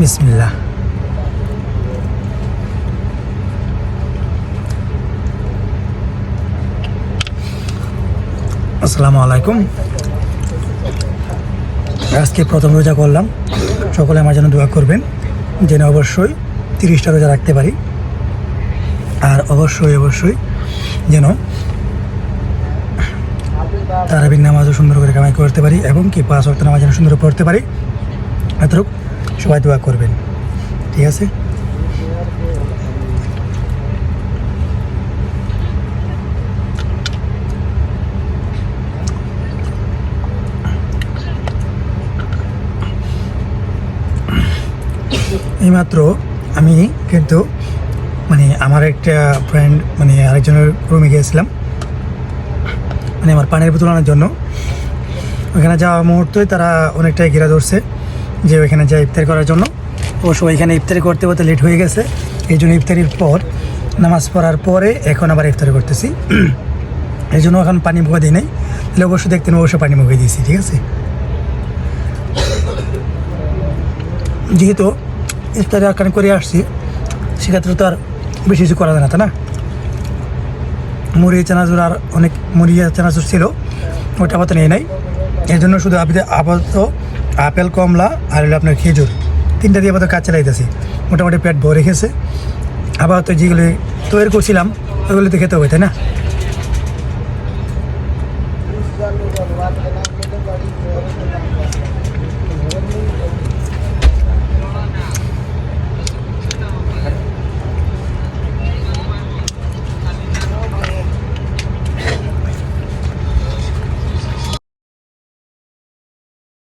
বিসমিল্লাহ। আসসালামু আলাইকুম। আজকে প্রথম রোজা করলাম, সকলে আমার জন্য দোয়া করবেন যেন অবশ্যই 30টা রোজা রাখতে পারি, আর অবশ্যই যেন তারাবির নামাজও সুন্দর করে কামাই করতে পারি এবং কি 5 ওয়াক্ত নামাজ যেন সুন্দর পড়তে পারি। এতটুকু সবাই দোয়া করবেন, ঠিক আছে? এইমাত্র আমি কিন্তু আমার একটা ফ্রেন্ড আরেকজনের রুমে গিয়েছিলাম আমার পানির বোতল আনার জন্য। ওইখানে যাওয়া মুহূর্তেই তারা অনেকটাই ঘেরা ধরছে যে ওইখানে যা ইফতারি করার জন্য। অবশ্য ওইখানে ইফতারি করতে করতে লেট হয়ে গেছে, এই জন্য ইফতারির পর নামাজ পড়ার পরে এখন আবার ইফতারি করতেছি। এই জন্য এখন পানি মুখে দিই নাই, তাহলে অবশ্যই দেখতেন অবশ্যই পানি মুখে দিয়েছি, ঠিক আছে? যেহেতু ইফতারি আকারে করে আসছি, সেক্ষেত্রে তো আর বেশি কিছু করা যায় না, তাই না? মুড়ি চানাচুর আর অনেক মুড়ি চানাচুর ছিল, ওটা আপাতত নেই নাই। এর জন্য শুধু আপাতত আপেল, কমলা আর হলো আপনার খেজুর, 3টা দিয়ে আপাতত কাজ চালাইতেছি। মোটামুটি পেট ভরে রেখেছে। আপাতত যেগুলি তৈরি করছিলাম ওইগুলো তো খেতে হবে, তাই না?